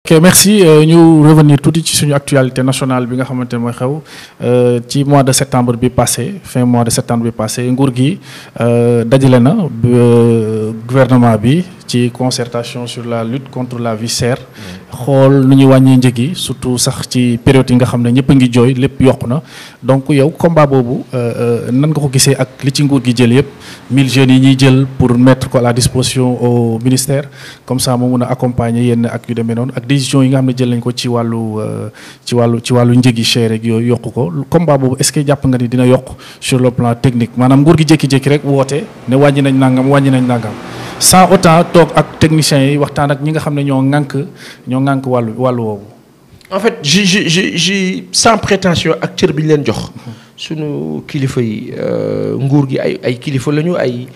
ok merci ñu revenir tuuti ci suñu actualité nationale bi nga xamante ne mooy xew ci mois de septembre bi passé fin mois de septembre bi passé nguur gi dajale na gouvernement bi ci concertation sur la lutte contre la vie chère xool nu ñuy wàññi njëg yi surtout sax ci période yi nga xam ne ñëpp a ngi jooy lépp yokku na donc yow combat boobu nan nga ko gisee ak li ci nguur gi jël yëpp 1000 jeunes yi ñuy jël pour mettre ko à la disposition au ministère comme ça moo mun a accompagner yenn ak yu demee noonu ak décision yi nga xam ne jël nañ ko ci wàllu njëg yi cher ak yooyu yokku ko combat boobu est-ce que jàpp nga ni dina yokk sur le plan technique maanaam nguur gi jékki-jékki rek woote ne wàññi nañ nangam sans autant toog ak techniciens yi waxtaan ak ñi nga xam ne ñoo ŋànk wàllu woowu. en fait j'ai sans prétention ak cër bi ñu leen jox. sunu kilifa yi nguur gi ay kilifa lañu ay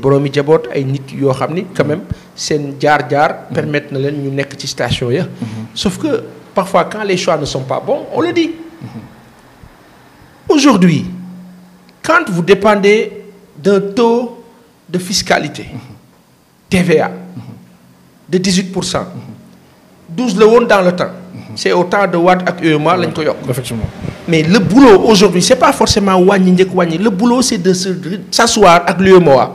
boroomi jaboot ay nit yoo xam ni quand même seen jaar-jaar permettre na leen ñu nekk ci station ya. sauf que parfois quand les choix ne sont pas bons on le dit. Aujourd'hui quand vous dépendez d'un taux de fiscalité. TVA de 18%. 12 la woon dans le temps. C'est au temps de Wade ak UEMOA lañ ko yokk. Effectivement. Mais le boulot aujourd'hui c'est pas forcément wàññi njëkk wàññi le boulot c'est de s'asseoir ak l'UEMOA.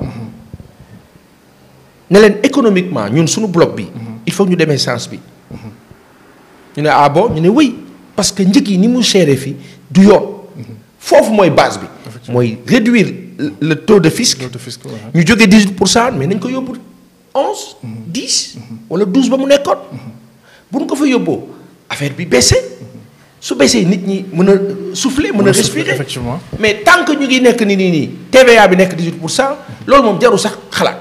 ne leen économiquement ñun suñu bloc bi. il faut ñu demee sens bi. ñu ne ah bon ñu ne oui parce que njëkk yi ni mu chéré fii du yoon. foofu mooy base bi. mooy réduire le taux de fisc. ñu jógee 18% mais nañ ko yóbbu 11 10 wala 12 ba mu nekkoon. bu ñu ko fa yóbboo affaire bi baissé su baissé nit ñi mën a souffler mën a respirer effectivement. mais tant que ñu ngi nekk nii TVA bi nekk 18% loolu moom jarul sax xalaat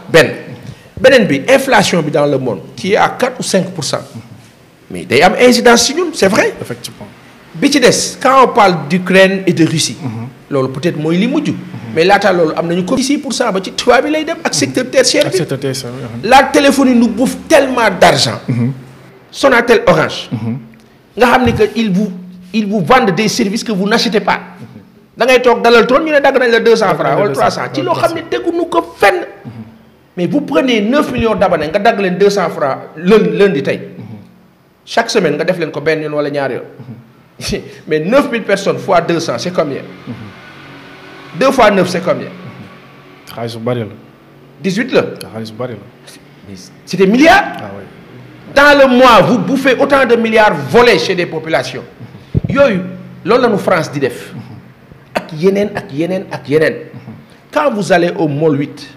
beneen bi inflation bi dans le monde qui est à 4 ou 5% mais day am incidence ci ñun c'est vrai. Effectivement. bi ci des quand on parle d'Ukraine et de Russie. loolu peut-être mooy li mujj. mais laata loolu am nañu ko 6% ba ci tubaab bi lay dem ak secteur tertiaire bi. La téléphonie nous bouffe tellement d'argent. Sonatel Orange. nga xam ni que ils vous vendent des services que vous n'achetez pas. da ngay toog dalal toon ñu ne dagg nañ la 200 francs wala 300 ci loo xam ne teguñu ko fenn. mais vous prenez 9 millions d'abonnés nga dagg leen 200 francs lundi tey. chaque semaine nga def leen ko benn yoon wala ñaari yoon. mais 9000 personnes fois 200 c'est combien. 2 fois 9 c'est combien. xaalis bu bari la. 18 la. xaalis bu bari la. c'est des milliards. Ah oui. Dans le mois vous bouffez autant de milliards volés chez des populations. yooyu loolu la ñu France di def. ak yeneen. quand vous allez au Môle 8.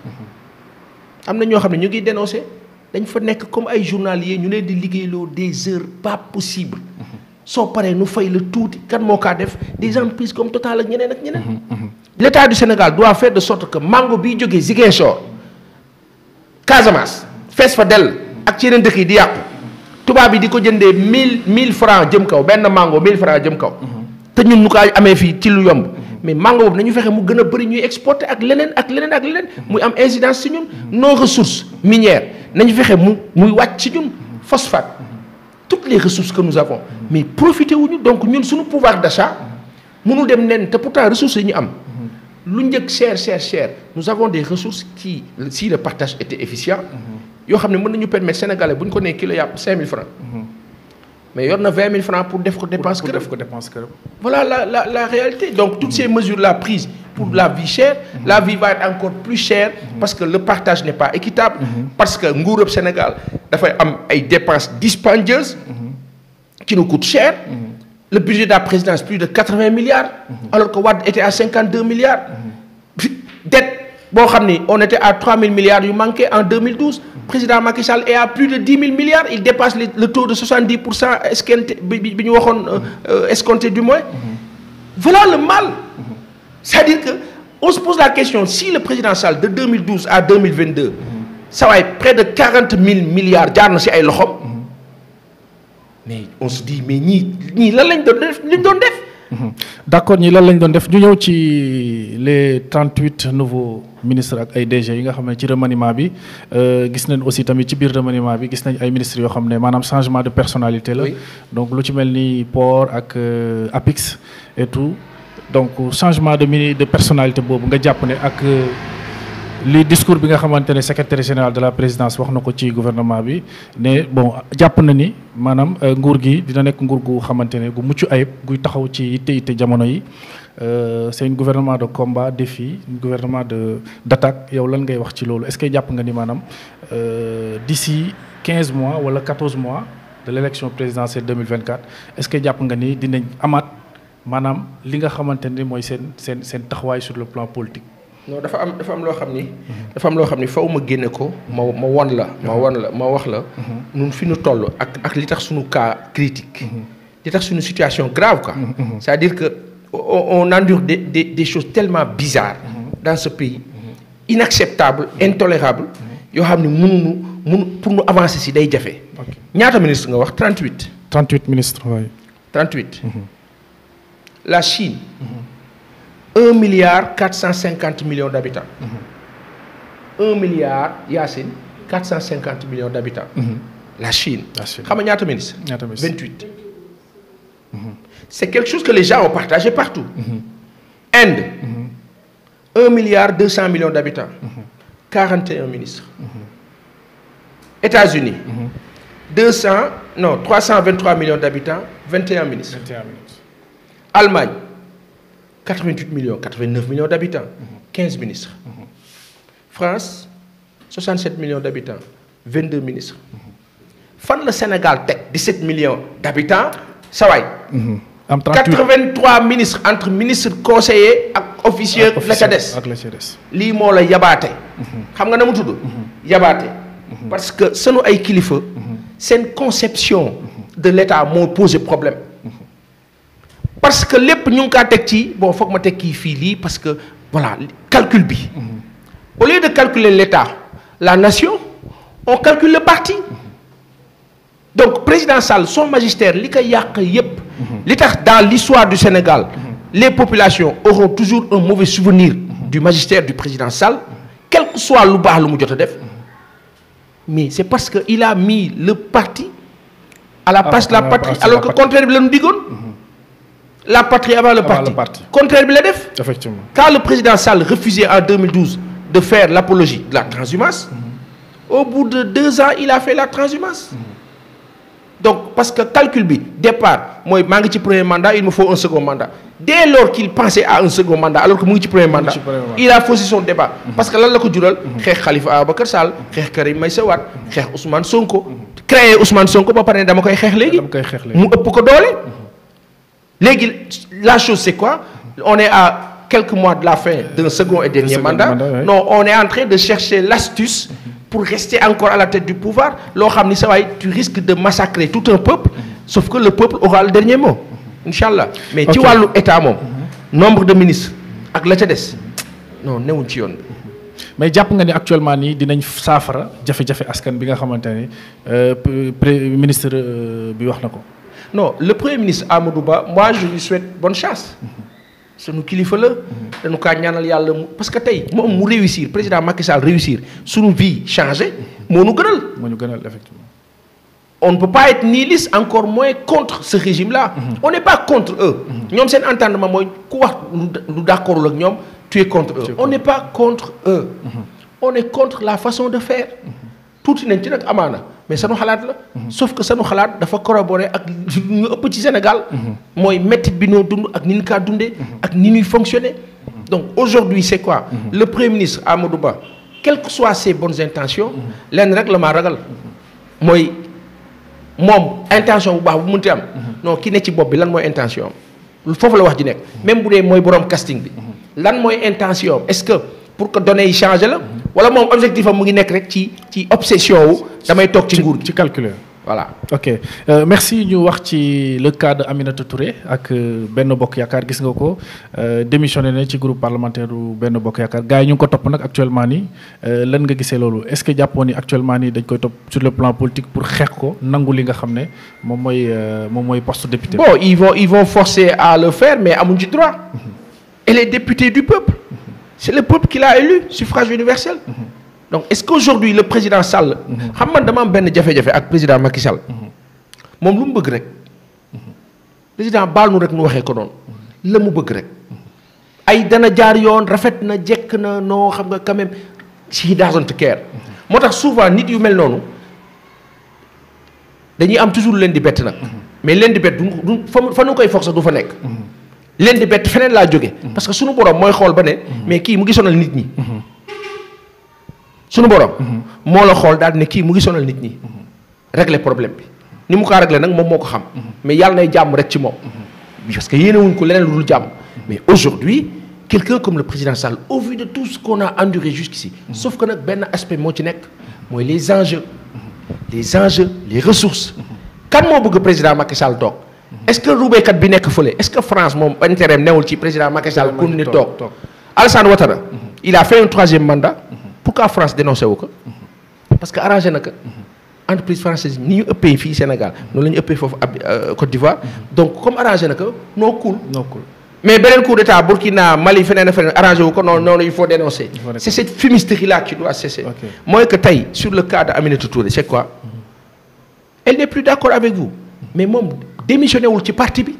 am na ñoo xam ne ñu ngi dénoncer dañ fa nekk comme ay journaliers ñu leen di liggéeyloo des heures pas possibles. soo paree nu fay la tuuti kan moo kaa def des entreprises comme Total ak ñeneen. L'État du Sénégal doit faire de sorte que mango biy jógee Ziguinchor Casamance fees fa dell ak ci yeneen dëkk yi di yàqu tubaab yi di ko jëndee 1000 francs jëm kaw benn mango 1000 francs jëm kaw. te ñun ñu ko amee fii ci lu yomb. mais mango boobu nañu fexe mu gën a bëri ñuy exporter ak leneen. muy am incidence ci ñun. nos ressources minières nañu fexe muy wàcc ci ñun phosphate. toutes les ressources que nous avons mais profité wuñu donc ñun suñu pouvoir d'achat mënul dem nen te pourtant ressources yi ñu am lu njëkk cher nous avons des ressources qui si le partage était efficient yoo xam ne mën nañu permettre sénégalais bu ñu ko nee kilo yàpp 5000 francs mais yor na 20 000 francs pour def ko dépense këram voilà la réalité donc toutes ces mesures là prises pour la vie chère la vie va être encore plus chère parce que le partage n'est pas équitable parce que nguurub Sénégal dafay am ay dépenses dispendieuses qui nous coûtent cher le budget de la présidence plus de 80 milliards alors que Wade était à 52 milliards dette boo xam ni on était à 3 000 milliards yu manqué en 2012 président Macky Sall est à plus de 10 000 milliards il dépasse le taux de 70% escompté bi ñu waxoon escompté du moins voilà le mal c'est-à-dire que on se pose la question si le président Sall de 2012 à 2022 ça va être près de 40 000 milliards jaar na ci ay loxom mais on se dit mais ñii lan lañ doon def d'accord ñii lan lañ doon def ñu ñëw ci les 38 nouveaux ministres ak ay DG yi nga xam ne ci remaniement bi gis nañ aussi tamit ci biir remaniement bi gis nañ ay ministres yoo xam ne maanaam changement de personnalité la donc lu ci mel ni port ak APIX et tout donc changement de personnalité boobu nga jàpp ne ak li discours bi nga xamante ne secrétaire général de la présidence wax na ko ci gouvernement bi ne bon jàpp na ni maanaam nguur gi dina nekk nguur gu xamante ne gu mucc ayib guy taxaw ci yitte jamono yi c'est un gouvernement de combat défi un gouvernement d'attaque yow lan ngay wax ci loolu est-ce que jàpp nga ni maanaam d'ici 15 mois wala 14 mois de l'élection présidentielle 2024 est-ce que jàpp nga ni dinañ amaat maanaam li nga xamante ne mooy seen taxawaay sur le plan politique. non dafa am loo xam ni. dafa am loo xam ni faw ma génne ko. ma won la ma wax la. ñun fi ñu toll ak li tax suñu cas critique. li tax suñu situation grave quoi. c'est-à-dire que on endure des choses tellement bizarres. dans ce pays. inacceptables intolérables. yoo xam ni mënuñu pour ñu avancer si day jafe. ñaata ministre nga wax 38. 38 ministres oui. 38. La Chine. 1 milliard 450 millions d'habitants. 1 milliard Yacine 450 millions d'habitants. La Chine. Xam nga ñaata ministre 28. C'est quelque chose que les gens ont partagé partout. Inde. 1 milliard 200 millions d'habitants. 41 ministres. États-Unis. 323 millions d'habitants. 21 ministres. Allemagne. 88 millions, 89 millions d'habitants, 15 ministres. France, 67 millions d'habitants, 22 ministres. Fan le Sénégal, 17 millions d'habitants, ça va. 83 ministres entre ministres, conseillers et officiers de la CADES. Li mo la yabaté. Xam nga na mu tuddu? Yabaté. Parce que sunu ay kilifa, sen conception de l'État moo posé problème. Parce que lépp ñu ngi kaa teg ci bon foog ma teg kii fii lii parce que voilà calcul bi. Au lieu de calculer l'État, la nation, on calcule le parti. Donc président Sall son magistère li ko yàq yépp li tax dans l'histoire du Sénégal les populations auront toujours un mauvais souvenir du magistère du président Sall quel que soit lu baax lu mu jot a def mais c'est parce que il a mis le parti à la place de la patrie alors que contraire bi la ñu digoon. La patrie avant le parti. Contraire bi la def. Effectivement. Quand le président Sall refusait en 2012 de faire l'apologie de la transhumance, au bout de 2 ans, il a fait la transhumance. Donc, parce que calcul bi, départ, moi, maa ngi ci premier mandat, il me faut un second mandat. Dès lors qu'il pensait à un second mandat, alors que mu ngi ci premier mandat, il a faussé son débat. Parce que lan la ko jural, xeex Khalifa Ababacar Sall, xeex Karim Meïssa Wade, xeex Ousmane Sonko, créer Ousmane Sonko ba pare dama koy xeex léegi. Mu ëpp ko doole. La chose c'est quoi? On est à quelques mois de la fin d'un second et dernier mandat. Non, on est en train de chercher l'astuce pour rester encore à la tête du pouvoir. Tu risques de massacrer tout un peuple, sauf que le peuple aura le dernier mot. Inch'Allah. Mais tu vois l'État, nombre de ministres, avec la TEDES, non, n'est-ce pas. Mais jàpp nga ni actuellement nii dinañ saafara jafe-jafe askan bi nga xamante ni ministre bi wax na ko. Non, le Premier ministre Amadou Ba, moi je lui souhaite bonne chance. C'est nous qui l'ifale, nous ñaanal parce que tay mom mu réussir, président Macky Sall réussir, sunu vie changer, mo ñu gënal. Effectivement. On ne peut pas être nihiliste, encore moins contre ce régime-là. On n'est pas contre eux. Ñom sen entendement moy ku wax lu d'accord ak ñom, tu es contre eux. On n'est pas contre eux. On est contre la façon de faire. Tout nañ ci nak amana. Mais ça nous xalaat la sauf que ça nous xalaat dafa corroborer ak ñu ëpp ci Sénégal mooy métti bi noo dund ak ni ñu kaa dundee ak ni ñuy fonctionner donc aujourd'hui c'est quoi le Premier ministre Amadou Ba quelles que soient ses bonnes intentions lenn rek la maa ragal mooy moom intention bu baax bu mënti am non ki ne ci bopp bi lan mooy intention am foofu la wax ji nekk même bu dee mooy borom casting bi lan mooy intention am est-ce que pour que données yi changer la wala moom objectif am mu ngi nekk rek ci obsession wu damay toog ci nguur ci calculer voilà. Ok merci ñu wax ci le cas de Aminata Touré ak Benno Bokk Yaakaar gis nga ko démissionné na ci groupe parlementaire bu Benno Bokk Yaakaar gars yi ñu ngi ko topp nag actuellement nii lan nga gisee loolu est-ce que jàppoon ni actuellement nii dañ koy topp sur le plan politique pour xeex ko nangu li nga xam ne moom mooy poste député. Bon ils vont forcer à le faire mais amuñ ci droit. Elle est députée du peuple. C'est le peuple qui l'a élu, suffrage universel. Donc, est-ce qu'aujourd'hui, le président Sall, je sais que ben jafe-jafe avec le président Macky Sall, mom lu mu bëgg rek président baal nu rek nu waxee ko noonu la mu bëgg rek ay dana jaar yoon rafet na jekk na non xam nga quand même he doesn't care. moo tax souvent nit yu mel noonu dañuy am toujours leen di bett nag. mais leen di bett du fa nu koy foog sax du fa nekk. leen di bett feneen laa jóge parce que sunu borom mooy xool ba ne. mais kii mu ngi sonal nit ñi. sunu borom. moo la xool daal ne kii mu ngi sonal nit ñi. régler problème bi ni mu ko régler nag moom moo ko xam. mais yàlla nay jàmm rek ci moom. parce que yéenewuñ ko leneen lu dul jàmm. mais aujourd'hui quelqu'un comme le président Sall au vu de tout ce qu'on a enduré jusqu'ici sauf que nag benn aspect moo ci nekk mooy les enjeux les ressources kan moo bëgg président Macky Sall toog est-ce que ruubéykat bi nekk fële est-ce que France moom intérêt newul ci président Macky Sall continuer toog Alassane Ouattara il a fait un 3e mandat pourquoi France dénoncé wu ko parce que arrangé na ko entreprise française ni ñu ëppee fii Sénégal noonu la ñu ëppee foofu ab Côte d'Ivoire donc comme arrangé na ko noo cool mais beneen coup d'état Burkina Mali feneen arrangé wu ko noonu il faut dénoncer c'est cette fumisterie là qui doit cesser mooy que tey sur le cas de Aminata Touré c'est quoi elle n'est plus d'accord avec vous mais moom démissionné wul ci parti bi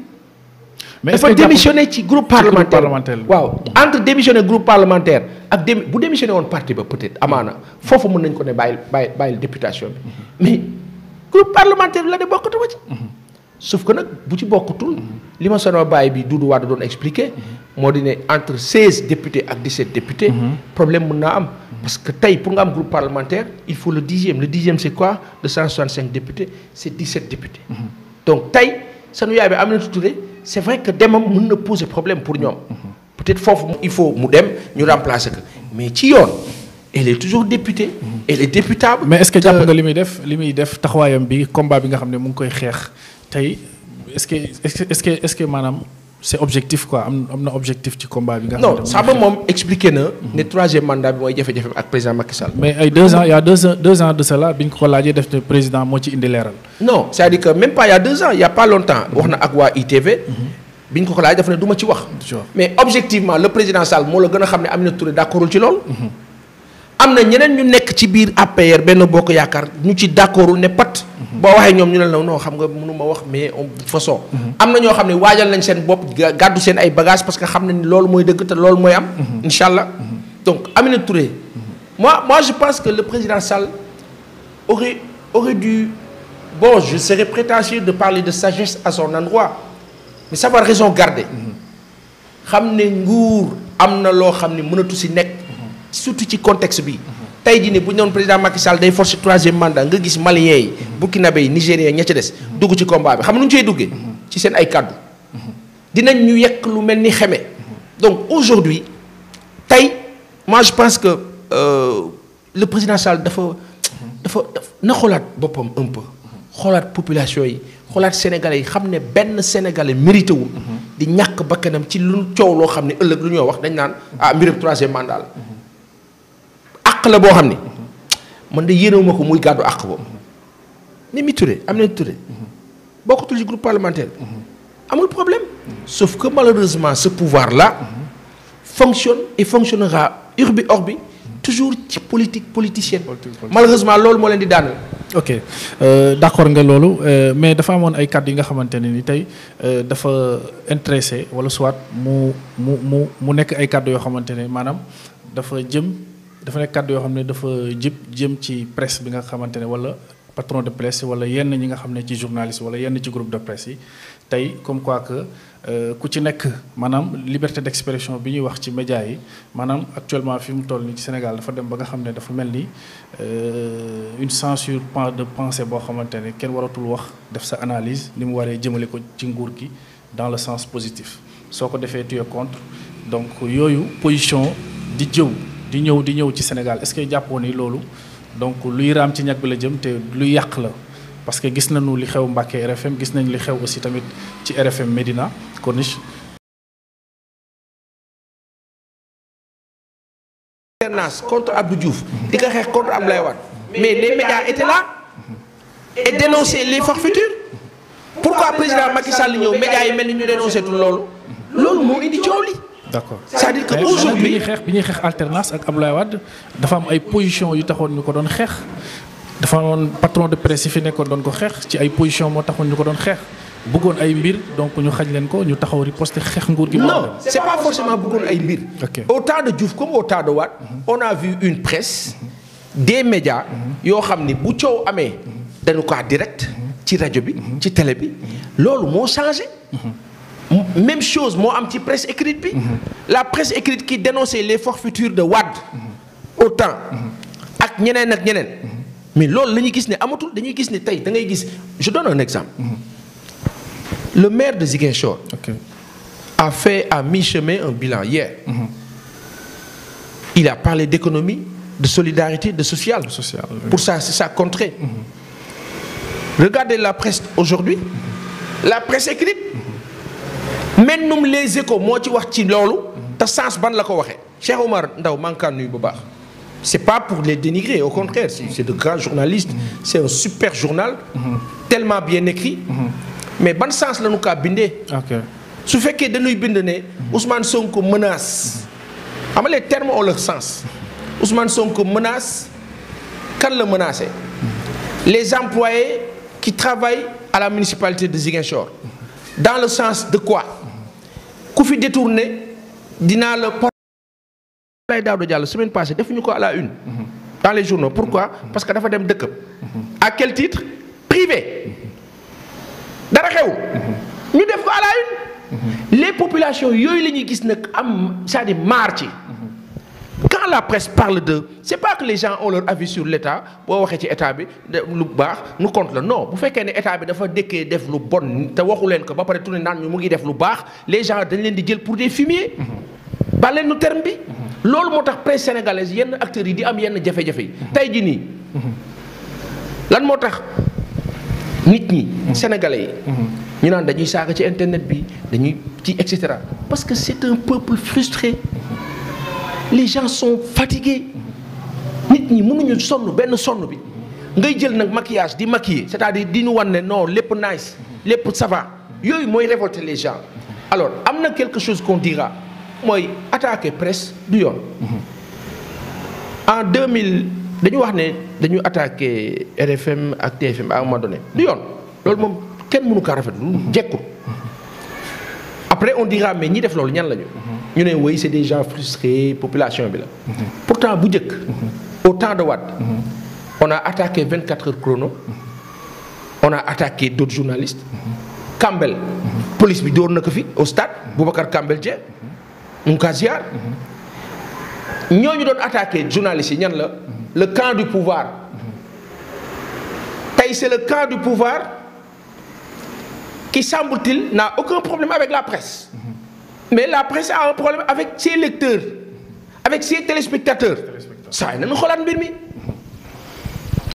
dafa démissionné ci groupe parlementaire waaw entre démissionné groupe parlementaire ak bu démissionné woon parti ba peut-être amaana foofu mën nañ ko ne bàyyil députation bi mais groupe parlementaire bi la de bokkatuma ci sauf que nag bu ci bokkutul li ma sonoo bàyyi bi Doudou Wade doon expliquer moo di ne entre 16 députés ak 17 députés problème mën naa am parce que tey pour nga am groupe parlementaire il faut le 10e c'est quoi de 165 députés c'est 17 députés donc tey sanu yaay bi Aminata Touré c'est vrai que demam mën na poser problème pour ñoom peut-être foofu il faut mu dem ñu remplacer ko mais ci yoon elle est toujours députée elle est députable mais est-ce que jàpp nga li muy def taxawaayam bi combat bi nga xam ne mu ngi koy xeex tey est-ce que maanaam c'est objectif quoi am na objectif ci combat bi nga xam ne non ça ba moom expliqué na ne 3e mandat bi mooy jafe-jafe ak président Macky Sall mais ay 2 ans il y a 2 ans de cela bi ñu ko laajee def ne président moo ci indi leeral non c'est-à-dire que même pas il y a 2 ans il y a pas longtemps wax na ak waa ITV bi ñu ko laajee daf ne du ma ci wax mais objectivement le président Sall moo la gën a xam ne Aminata Touré d'accordul ci loolu am na ñeneen ñu nekk ci biir APR benn bokk yaakaar ñu ci d'accordul ne pat boo waxee ñoom ñu ne la non xam nga mënuma wax mais de façon am na ñoo xam ne waajal nañ seen bopp gàddu seen ay bagages parce que xam nañ loolu mooy dëgg te loolu mooy am incha allah donc Aminata Touré moi je pense que le président Sall aurait dû bon je serais prétentieux de parler de sagesse à son endroit mais savoir raison garder xam ne nguur am na loo xam ne mënatu si nekk surtout ci contexte bi tey jii nii bu ñu doon président Macky Sall day forcer 3e mandat nga gis Maliens yi Burkinabé yi Nigériens ña ca des dugg ci combat bi xam nga nu ñu cey duggee ci seen ay kàddu dinañ ñu yekk lu mel ni xeme donc aujourd'hui tey moi je pense que le président Sall dafa na xoolaat boppam un peu xoolaat population yi xoolaat sénégalais yi xam ne benn sénégalais mérité wul di ñàkk bakkanam ci lu coow loo xam ne ëllëg lu ñoo wax dañ naan mbirum 3e mandat la àq la boo xam ni man de yéenewuma ko muy gàddu àq boobu Mimi Touré Aminata Touré bokkatul ci groupe parlementaire amul problème sauf que malheureusement ce pouvoir là fonctionne et fonctionnera urbi orbi toujours ci politique politicienne malheureusement loolu moo leen di daanal ok d'accord nga loolu mais dafa amoon ay kàddu yi nga xamante ne ni tey dafa intéressé wala soit mu nekk ay kàddu yoo xamante ne maanaam dafa nekk kàddu yoo xam ne dafa jëm ci presse bi nga xamante ne wala patron de presse wala yenn ñi nga xam ne ci journaliste wala yenn ci groupe de presse yi tey comme quoi que ku ci nekk maanaam liberté d'expression bi ñuy wax ci médias yi maanaam actuellement fi mu toll nii ci Sénégal dafa dem ba nga xam ne dafa mel ni une censure de pensée boo xamante ne kenn waratul wax def sa analyse ni mu waree jëmale ko ci nguur gi dans le sens positif soo ko defee tu es contre donc yooyu position di ñëw ci Sénégal est-ce que jàppoo ni loolu donc luy raam ci ñag bi la jëm te luy yàq la parce que gis nañu li xew Mbacké RFM gis nañu li xew aussi tamit ci RFM Médina Corniche. alternance contre Abdou Diouf di ko xeex contre Abdoulaye Wade mais les médias étaient là et dénonçaient les forfaitures pourquoi président Macky Sall ñëw médias yi mel ni ñu dénoncé tout loolu moo indi coow li. d'accord c'est-à-dire que aujourd'hui bi ñuy xeex alternance ak Abdoulaye Wade dafa am ay position yu taxoon ñu ko doon xeex dafa amoon patron de presse yi fi nekkoon doon ko xeex ci ay position moo taxoon ñu ko doon xeex bëggoon ay mbir donc ñu xañ leen ko ñu taxaw riposte xeex nguur gi. Non, c'est pas forcément bëggoon ay mbir. Ok. Au temps de Diouf comme au temps de Wade, on a vu une presse, des médias yoo xam ni bu coow amee dañu ko direct ci rajo bi ci télé bi loolu moo changé. Même chose moo am ci presse écrite bi. La presse écrite qui dénonçait les forfaitures de Wade au temps ak ñeneen ak ñeneen. Mais loolu la ñuy gis ne amatul dañuy gis ne tey da ngay gis je donne un exemple. Le maire de Ziguinchor a fait à mi-chemin un bilan hier. Il a parlé d'économie, de solidarité, de social. Oui. Pour ça, c'est ça contrée. Regardez la presse aujourd'hui, la presse écrite. Même les échos moo ci wax ci loolu te sens ban la ko waxee. Cheikh Omar Ndaw maa ngi kaa nuyu bu baax. C'est pas pour les dénigrer, au contraire, c'est de grands journalistes. C'est un super journal, tellement bien écrit. Mais ban sens la ñu kaa bindee. Su fekkee dañuy bind ne Ousmane Sonko menace xam nga les termes ont leur sens. Ousmane Sonko menace kan la menacé. Les employés qui travaillent à la municipalité de Ziguinchor. Dans le sens de quoi? Ku fi détourné dinaa la porter. Abdoulaye Daouda Diallo semaine passée defuñu ko à la une. Dans les journaux pourquoi? Parce que dafa dem dëkkam. À quel titre? Privé. Dara xew. ñu def ko à la une. Les populations yooyu la ñuy gis nag am c'est-à-dire marre ci. Quand la presse parle de c'est pas que les gens ont leur avis sur l'état boo waxee ci état bi lu baax nu compte la non bu fekkee ne état bi dafa dëkkee def lu bon te waxu leen ko ba pare tourné naan ñu mu ngi def lu baax les gens dañ leen di jël pour des fumiers. ba leen nu terme bi. loolu moo tax presse sénégalaise yenn acteurs yi di am yenn jafe-jafe yi. tey jii nii lan moo tax nit ñi. sénégalais yi. ñu naan dañuy saaga ci internet bi dañuy ci et cetera parce que c'est un peuple frustré. Les gens sont fatigués nit ñi mënuñu sonn benn sonn bi ngay jël nag maquillage di maquiller c'est-à-dire di ñu wan ne non lépp nice lépp ça va yooyu mooy révolter les gens. Alors am na quelque chose qu'on dira mooy attaquer presse du yoon. En 2000 dañu wax ne dañu attaquer RFM ak TFM à un moment donné du yoon loolu moom kenn mënu kaa rafetlu jekkul. Après on dira mais ñi def loolu ñan lañu. ñu ne oui c'est des gens frustrés population bi la. Pourtant bu njëkk. Au temps de Wade. On a attaqué 24 heures chrono. On a attaqué d'autres journalistes. Kambel. Police bi door na ko fi au stade Boubacar Kambel Dieng. mu ngi kaa ziar. ñooñu doon attaqué journalistes yi ñan la. Le camp du pouvoir. Tey c'est le camp du pouvoir qui semble-t-il n'a aucun problème avec la presse. Mais la presse a un problème avec ses lecteurs, avec ses téléspectateurs. Ça y est nañu xoolaat mbir mi.